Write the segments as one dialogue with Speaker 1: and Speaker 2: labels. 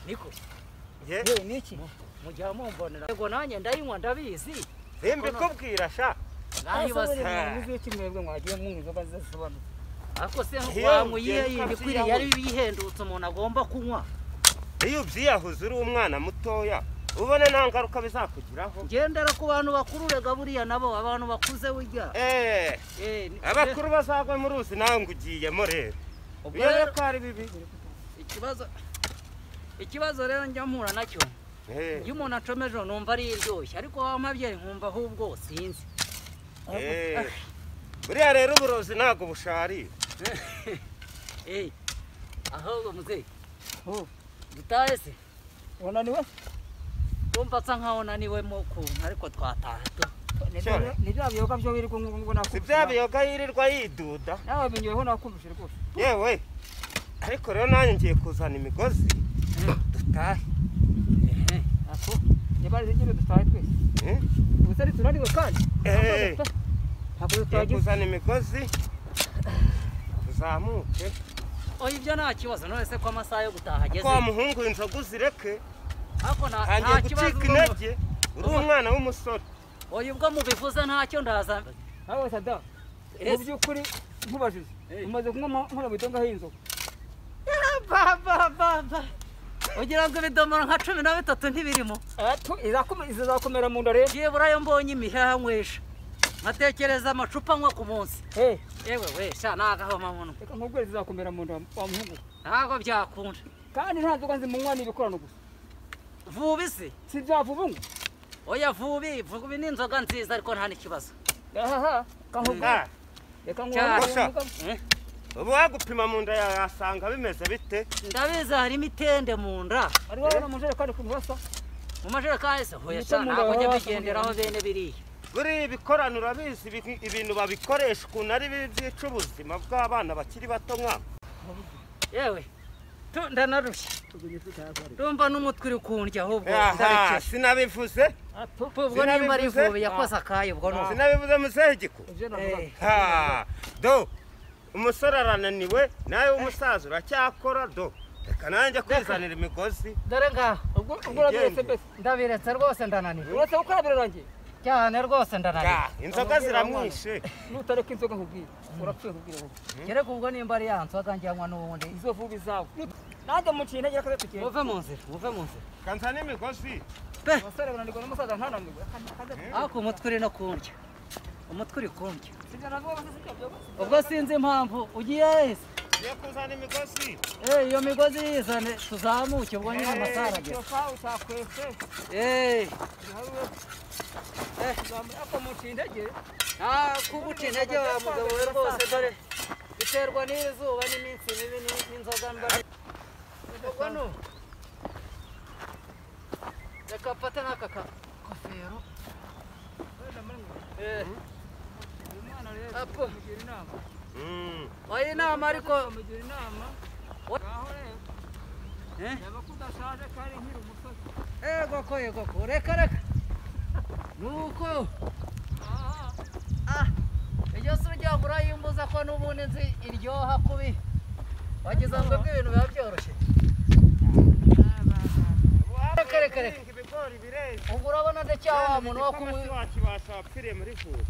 Speaker 1: niko
Speaker 2: ye
Speaker 1: niki mujya mumbonera yego nanjye ndayinywa ndabizi
Speaker 2: simbi kubwira sha
Speaker 1: nahi base
Speaker 3: muzi kimwebwe mwagiye mwumva bazasobanura
Speaker 1: ako se wamuyiye yindi kwiri yari bihendutse umuntu agomba kunywa
Speaker 2: iyo ubyiyahuze uri umwana mutoya ubone nta ngaruka bizakugiraho
Speaker 1: ngendera ku bantu bakuru rega buriya nabo abantu bakuze wijya
Speaker 2: abakuru bazagwe mu ruzi nawe ngugiyemo rero ubwo ko ari bibi
Speaker 1: ikibazo rero njya mpura nacyo iyo umuntu acomeje numva ari iryoshye ariko wamabye nkumva ahubwo sinzi
Speaker 2: buriya rero uburozi ntabwo busharira
Speaker 1: ahubwo muzehe dutahe se
Speaker 3: unaniwe
Speaker 1: umva asa nkaho naniwemo ukuntu ariko twataha
Speaker 3: ni bya biyoga byo wirirwa ngo
Speaker 2: si bya biyoga yirirwa yiduda
Speaker 3: nawe menyeweho nakumvise rwose
Speaker 2: yewe ariko rero nanjye ngiye kuzana imigozi dutahe
Speaker 3: ako niba ari ibyo dutahe twese ubutari turaniwe kandi ntabwo tutagiye
Speaker 2: kuzana imigozi tuzamuke
Speaker 1: oya ibyo nta kibazo none se ko amasaha yo gutaha ageze
Speaker 2: ko muhungu inzoga uzireke
Speaker 1: ako
Speaker 2: nta kibazo intege uri umwana w'umusore
Speaker 1: oya ubwo mubivuze ntacyo ndaza
Speaker 3: nawe sada mu by'ukuri nkubajije umaze kunywa nk'amabido ngahinzoga
Speaker 1: baba ugira ngo ibidomoro nka 13 ntibirimo
Speaker 3: izakomera mu nda rero
Speaker 1: ngiye burayo mbonye imihaha nywesha nkatekereza amacupa nywa ku munsi yewe we sha nagahoma muntu
Speaker 3: reka nkubwire zizakomera mu nda wa muhungu
Speaker 1: ntago byakunda
Speaker 3: kandi nta nzoga nzimunywa n'ibikorano gusa
Speaker 1: vubi se
Speaker 3: si byavubu ngo
Speaker 1: oya vubi ni inzoga nziza ariko nta n'ikibazo
Speaker 3: kankubwira reka nkubwire
Speaker 2: ubu wagupima mu nda yasanga bimeze bite
Speaker 1: ndabizi harimo itende mu nda
Speaker 3: ari wowe mu majerekani ku basa
Speaker 1: mu majerekani se hoya sha ntabwo njya bigenderaho bene biriya
Speaker 2: buri bikorano urabizi ibintu babikoresha ukuntu ari byica ubuzima bw'abana bakiri bato nka
Speaker 1: yewe ndanarushye ndumva n'umutwe uri kundya ahubwo ndarekeye
Speaker 2: sinabivuze
Speaker 1: ubwo nimba ari vubi yakoze akayo ubwo no
Speaker 2: sinabivuze musehigiko do umusore arananiwe nawe w'umusaza uracyakora do reka nanjye kwizanira imigozi
Speaker 1: dore ngaho
Speaker 3: ubwo urabiretse mbese
Speaker 1: ndabiretse rwose ndananiwe
Speaker 3: uretse gukora birarangiye
Speaker 1: cyane rwose ndananiwe
Speaker 2: inzoga ziramwishe
Speaker 3: nutareka inzoga nkubwira urapfuye kubwira wowe
Speaker 1: kereka ubwo nimba ari ya nzoga njyanywa n'ubundi
Speaker 3: izo vubi zawe nanjye muciye intege akaze tukeye
Speaker 1: muve mu nzira
Speaker 2: kanza n'imigozi
Speaker 3: abasore bananirwa n'umusaza ntananirwe
Speaker 1: ariko umutwe uri no kundya umutwe uri kundya ubwo sinzi impamvu ugiye hese
Speaker 2: ngiye kuzana imigozi
Speaker 1: iyo migozi yizane tuzamuke ubwo nyine amasaha ageze
Speaker 3: ako muciye intege
Speaker 1: kuguca intege wa mugabo we rwose dore biterwa n'izuba n'iminsi mibi n'inzoga mba ubwo no reka mfate n'aka kafero apo oya inama ariko
Speaker 3: mugira inama aho rero yaba kudashaje kari nkiri umusozi
Speaker 1: yego ko reka nuko iyo se ujya urayimbuza ko n'ubundi nzi iryoha kubi wagize ngo ibintu biba byoroshye reka ubwo urabona ndacyawa muntu wo
Speaker 2: wakibasha wapfiriye muri vuba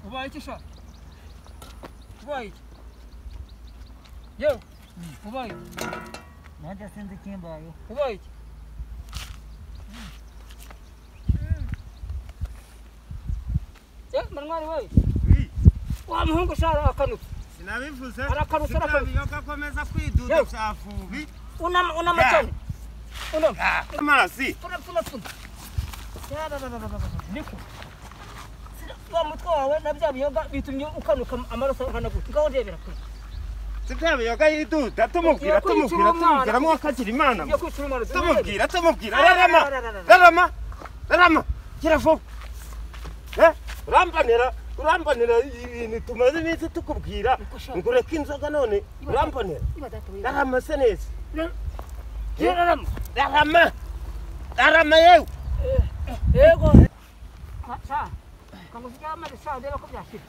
Speaker 3: ubaye iki sha ubaye iki yewe ubaye
Speaker 1: nanjye sinzi ikimbayo
Speaker 3: ubaye iki manwari wewe wa muhungu shara akanutse
Speaker 2: sinabivuze
Speaker 3: arakanutse
Speaker 2: akomeza kwiduda bya vubi
Speaker 3: unamachane
Speaker 2: amazi
Speaker 3: niko wa mutwe wawe na bya biyoga bitumye ukanuka amaraso nkanaguti ngaho ndebera kuri
Speaker 2: bya biyoga yiduda tumubwira mwo akagira imana tumubwira rarama gira vuba urambanira ibintu tumaze iminsi tukubwira ngo ureke inzoga none urambanira rarama se neza Arama yewe.
Speaker 3: Yego. Sha. Kamusiga amarasa ndeba ko byashira.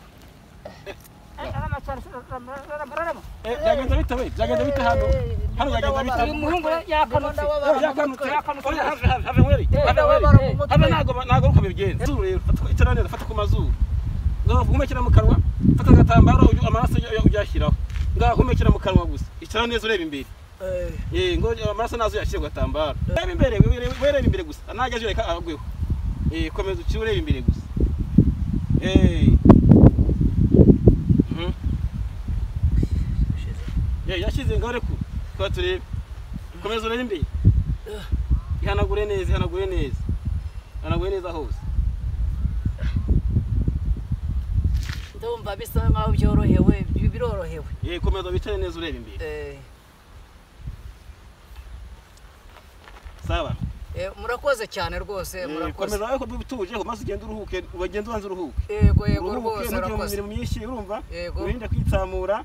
Speaker 3: Arama cyane rama.
Speaker 4: Byagenda bite we? Byagenda bite hano? Hano byagenda bite?
Speaker 3: Uyu muhungu yakanutse.
Speaker 4: Have weri. Habe nago uko bigenze. Icara neza fata ku mazuru. Ngaho humekera mu kanwa. Fata agatambaro amaraso ujyashyiraho. Ngaho humekera mu kanwa gusa. Icara neza ureba imbere. Ngo amaraso nazo yashyira gatambaro. Ureba imbere, wereba imbere gusa. Anajya reka agweho. Komeza uci ureba imbere gusa. Yashize ngaho reku. Kwa turebe. Komeza ureba imbere. Ihanagure neza, ihanagure neza. Ihanagure neza hose.
Speaker 1: Ndumva bisa nkaho byorohewe, birorohewe.
Speaker 4: Komeza bicare neza ureba imbere. Sawa.
Speaker 1: Murakoze cyane rwose, murakoze.
Speaker 4: Komeza ariko bituje ho maze ugenda uruhuke, ubagenda ubanza uruhuke.
Speaker 1: Yego rwose
Speaker 4: murakoze. Mu myinshi urumva?
Speaker 1: Yego.
Speaker 4: Urinde kwitsamura.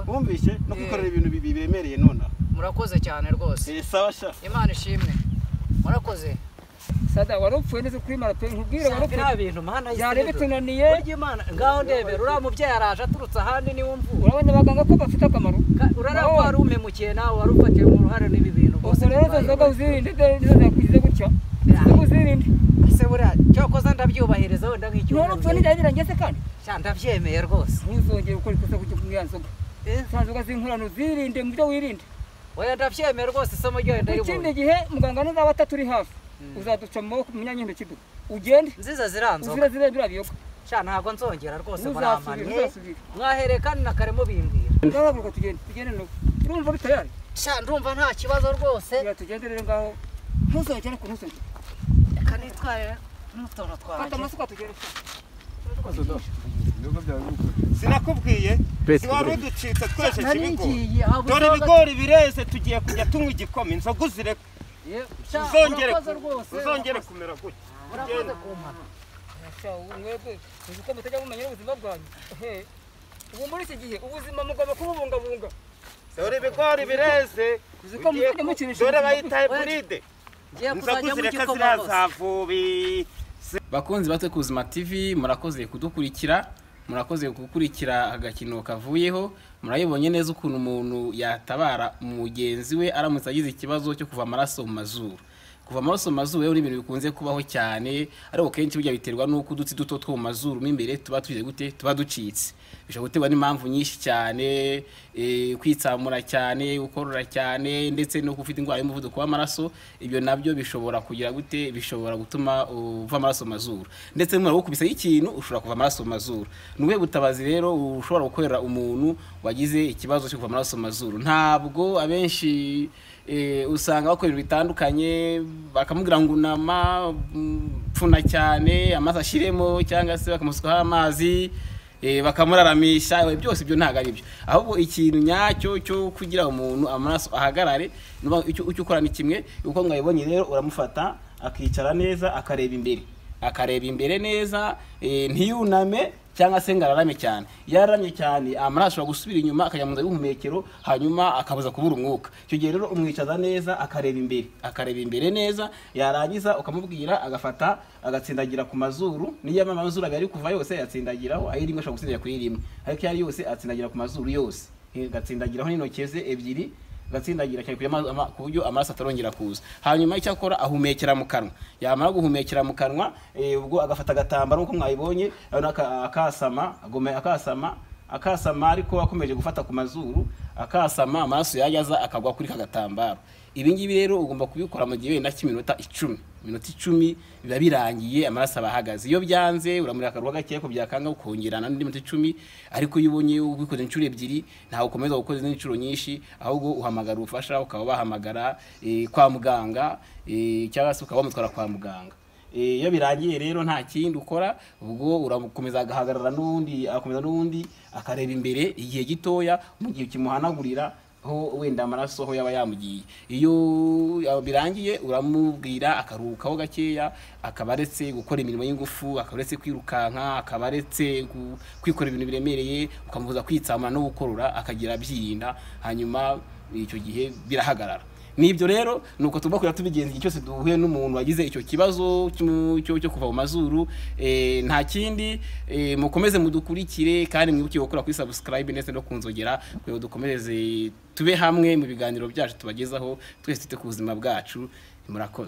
Speaker 4: Wumvishe no gukorera ibintu bibemereye nona.
Speaker 1: Murakoze cyane rwose.
Speaker 4: Sawa sha.
Speaker 1: Imana ishimwe. Murakoze.
Speaker 3: Sada warupfuye neze kuri marape nkubwire warupfuye.
Speaker 1: Nta bintu mana
Speaker 3: yarebe tunaniye.
Speaker 1: Burya Imana ngaho ndebera uriya mubyeyi araje aturutse ahandi ni wumva.
Speaker 3: Urabona abaganga ko bafite akamaro.
Speaker 1: Urara ko wari umemukiye nawe warufatiye mu ruhare n'ibi bintu
Speaker 3: bose. Rero nzoga uzirinde nizo zakwize gutya. Uzirinde.
Speaker 1: Se buriya cyokoza ndabyubahiriza wenda nk'icyo.
Speaker 3: Warupfuye nijyagira ngese kandi.
Speaker 1: Sha ndabyemeye rwose.
Speaker 3: Ntuzongere gukora ikosa gutyo kumyanzoga. Sanzoga zinkurano zirinde mu byo wirinde.
Speaker 1: Oya ndabyemeye rwose isomo ryo wenda ribo.
Speaker 3: Ikindi gihe muganga n'uzaba ataturi hafi. Uzaduca mu myanya y'intoki ugende
Speaker 1: nziza ziranzo
Speaker 3: uzira biyoka
Speaker 1: sha ntago nzongera rwose muramani mwahere kandi nakaremo bimbwira
Speaker 3: ndabavuga tugende no urumva bitayari
Speaker 1: sha ndumva nta kibazo rwose
Speaker 3: ya tugenderere ngaho ntuzongera ku ntuzo
Speaker 1: kandi tware n'utono twara
Speaker 3: fata amasuka tugere
Speaker 2: Sinakubwiye si wari uducitse twese kibigo dore ibigori bireze tugiye kujya tunywa igikoma inzoga uzireka uzongere kumera gutya
Speaker 1: urakoze kumara
Speaker 3: mwebwe uko mutajya mumenya ubuzima bwanyu ubu muri iki gihe ubuzima mugomba kububungabunga
Speaker 2: dore ibigori bireze dore bayitaye buride inzoga uzireka zirazavubi.
Speaker 5: Bakunzi Batekubuzima TV murakoze kudukurikira, murakoze gukurikira agakino kavuyeho. Murayibonye neza ukuntu umuntu yatabara mugenzi we aramutse agize ikibazo cyo kuva amaraso mu mazuru. Kuva amaraso mu mazuru rero ibintu bikunze kubaho cyane, ariko kenshi bijya biterwa nuko udutsi duto two mu mazuru imbere tuba tugize gute, tuba ducitse. Bishobora guterwa n'impamvu nyinshi cyane, kwitsamura cyane, gukorora cyane, ndetse no gufite indwara y'umuvuduko w'amaraso. Ibyo nabyo bishobora kugira gute, bishobora gutuma uva amaraso mu mazuru. Ndetse n'umara gukubisa ikintu ushobora kuva amaraso mu mazuru. Nubuhe butabazi rero ushobora gukorera umuntu wagize ikibazo cyo kuva amaraso mu mazuru? Ntabwo abenshi usanga bakora ibintu bitandukanye, bakamubwira ngo unama pfuna cyane amazi ashiremo cyangwa se bakamusukaho amazi bakamuraramisha. Byose ibyo ntago ari byo, ahubwo ikintu nyacyo cyo kugira umuntu amaraso ahagarare icyo ukora ni kimwe. Uko mwabibonye rero uramufata akicara neza akareba imbere neza, ntiyuname cyangwa se ngararame cyane. Yararamye cyane amaraso ashobora gusubira inyuma akajya mu nda y'ubuhumekero, hanyuma akabuza kubura umwuka. Icyo gihe rero umwicaza neza akareba imbere neza, yarangiza ukamubwira agafata agatsindagira ku mazuru. Niyo amazuru ari kuva yose yatsindagiraho, aho rimwe ashobora gutsindagira kuri rimwe, ariko yari yose atsindagira ku mazuru yose, gatsindagiraho n'intoki ze ebyiri, gatsindagira cyane ku buryo amaraso atarongera kuza. Hanyuma icyo akora ahumekera mu kanwa. Yamara guhumekera mu kanwa ubwo agafata agatambaro nkuko mwayibonye, akasama ariko akomeje gufata ku mazuru, akasama amaraso yayaza akagwa kuri kagatambaro. Ibi ngibi rero ugomba kubikora mu gihe wenda cy'iminota 10. Minota 10 biba birangiye amaraso abahagaze. Iyo byanze uramurira akaruha gake ko byakanga ukongerana n'indi minota 10, ariko iyo ubonye ubikoze inshuro ebyiri ntaho ukomeza gukoza n'inshuro nyinshi, ahubwo uhamagara ubufasha, ukaba bahamagara kwa muganga cyangwa se ukaba bamutwara kwa muganga. Iyo birangiye rero nta kindi ukora, ubwo urakomeza agahagarara n'undi akareba imbere igihe gitoya, mu gihe kimuhanagurira ho wenda amaraso ho yaba yamugiye. Iyo birangiye uramubwira akaruhukaho gakeya, akabaretse gukora imirimo y'ingufu, akabaretse kwirukanka, akabaretse kwikora ibintu biremereye, ukamubuza kwitsamura no gukorora, akagira byirinda, hanyuma icyo gihe birahagarara. nibyo rero nuko tugomba kujya tubigenza igihe cyose duhuye n'umuntu wagize icyo kibazo cyo kuva mu mazuru. Nta kindi, mukomeze mudukurikire kandi mwibuke gukora kuri subscribe ndetse no kunzogera kugira ngo dukomeze tube hamwe mu biganiro byacu tubagezaho twese twite ku buzima bwacu. Murakoze.